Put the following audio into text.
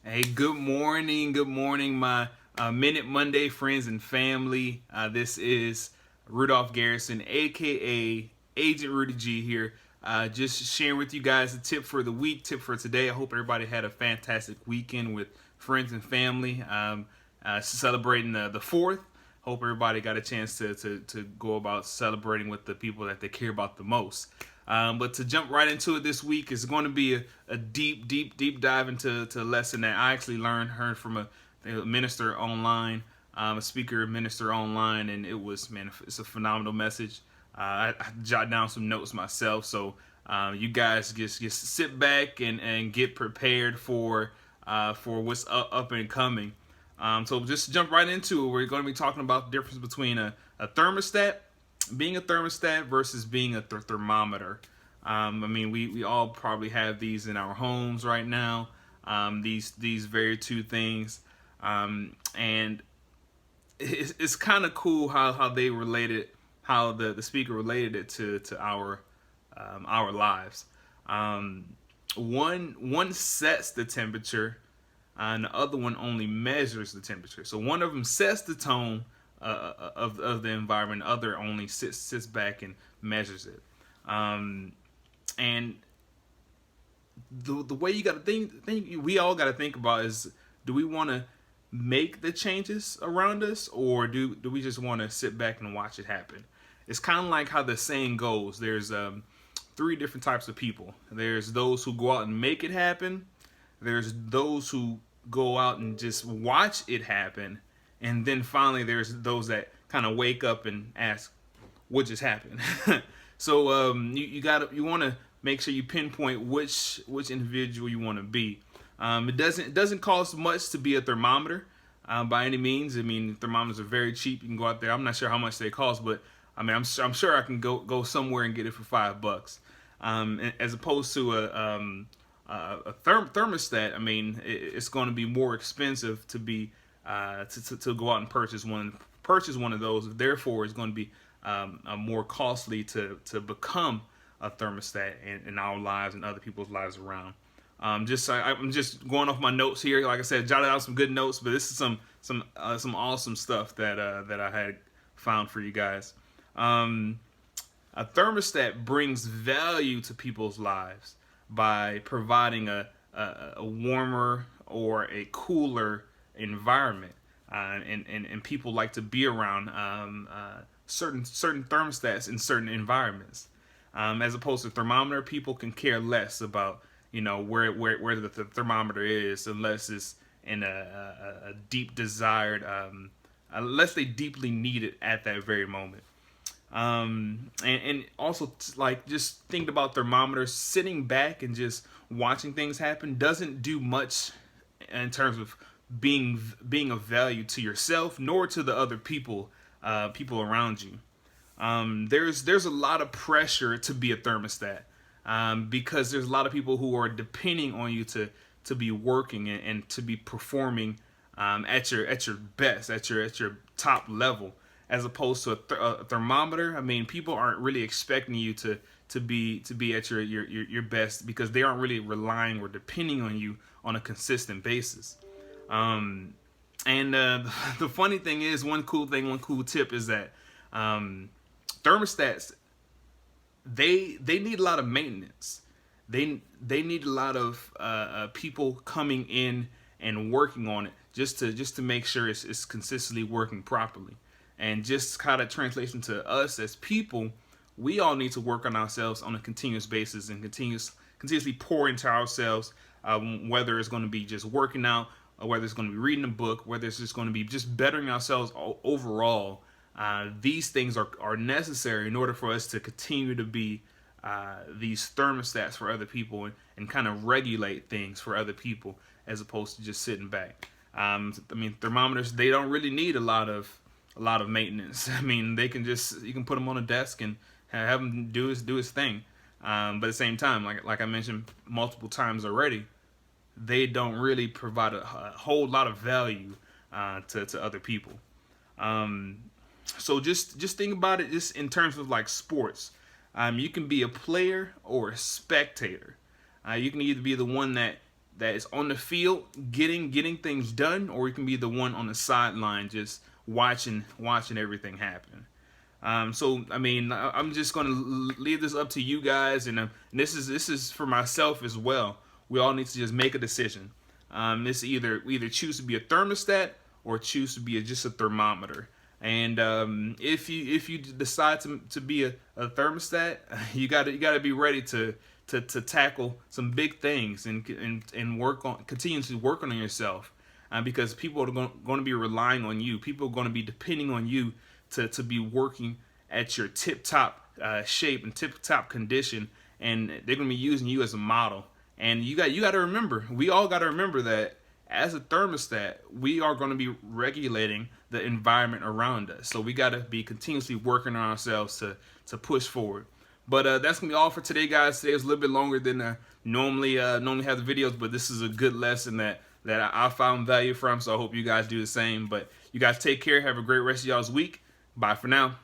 Hey, good morning, my Minute Monday friends and family. This is Rudolph Garrison, aka Agent Rudy G here. Just sharing with you guys a tip for the week, tip for today. I hope everybody had a fantastic weekend with friends and family. Celebrating the 4th. Hope everybody got a chance to go about celebrating with the people that they care about the most. But to jump right into it this week is going to be a deep dive into a lesson that I actually heard from a minister online, a speaker minister online, and it's a phenomenal message. I jot down some notes myself, so you guys just sit back and get prepared for what's up and coming. So just jump right into it. We're going to be talking about the difference between a thermostat, being a thermostat versus being a thermometer. We all probably have these in our homes right now. These very two things, and it's kind of cool how they related, how the speaker related it to our lives. Um, one sets the temperature, and the other one only measures the temperature. So one of them sets the tone of the environment, the other only sits back and measures it. Um, and the way you got to think we all got to think about is, do we want to make the changes around us, or do we just want to sit back and watch it happen? It's kind of like how the saying goes. There's three different types of people. There's those who go out and make it happen. There's those who go out and just watch it happen, and then finally there's those that kind of wake up and ask, what just happened? So you want to make sure you pinpoint which individual you want to be. It doesn't cost much to be a thermometer, by any means. I mean, thermometers are very cheap. You can go out there. I'm not sure how much they cost, but I'm sure I can go somewhere and get it for $5. As opposed to a thermostat. I mean, it's going to be more expensive to be to go out and purchase one of those. Therefore, it's going to be more costly to become a thermostat in our lives and other people's lives around. I'm just going off my notes here. Like I said, jotted out some good notes, but this is some awesome stuff that I had found for you guys. A thermostat brings value to people's lives by providing a warmer or a cooler environment, and people like to be around certain thermostats in certain environments. As opposed to thermometer, people can care less about where the thermometer is, unless it's in a deep desired, unless they deeply need it at that very moment. And also, like, just think about thermometers. Sitting back and just watching things happen doesn't do much in terms of being of value to yourself nor to the other people around you. There's a lot of pressure to be a thermostat, because there's a lot of people who are depending on you to be working and to be performing at your best, at your top level, as opposed to a thermometer. I mean, people aren't really expecting you to be at your best, because they aren't really relying or depending on you on a consistent basis. Um, and the funny thing is, one cool tip is that thermostats, they need a lot of maintenance. They need a lot of people coming in and working on it, just to make sure it's consistently working properly. And just kind of translation to us as people, we all need to work on ourselves on a continuous basis and continuously pour into ourselves, whether it's going to be just working out, or whether it's going to be reading a book, whether it's just going to be just bettering ourselves overall. These things are necessary in order for us to continue to be these thermostats for other people, and kind of regulate things for other people, as opposed to just sitting back. Thermometers, they don't really need a lot of maintenance. I mean, you can put them on a desk and have him do his thing. But at the same time, like I mentioned multiple times already, they don't really provide a whole lot of value to other people. So just think about it just in terms of like sports. You can be a player or a spectator. You can either be the one that that is on the field getting things done, or you can be the one on the sideline just watching everything happen. So I mean, I'm just going to leave this up to you guys, and this is for myself as well. We all need to just make a decision. This we either choose to be a thermostat or choose to be just a thermometer. And if you decide to be a thermostat, you gotta be ready to tackle some big things and continuously working on yourself, because people are going to be relying on you. People are going to be depending on you to be working at your tip top shape and tip top condition, and they're going to be using you as a model. And you got to remember, we all got to remember that as a thermostat, we are going to be regulating the environment around us. So we got to be continuously working on ourselves to push forward. But that's gonna be all for today, guys. Today is a little bit longer than normally have the videos, but this is a good lesson that I found value from. So I hope you guys do the same. But you guys take care. Have a great rest of y'all's week. Bye for now.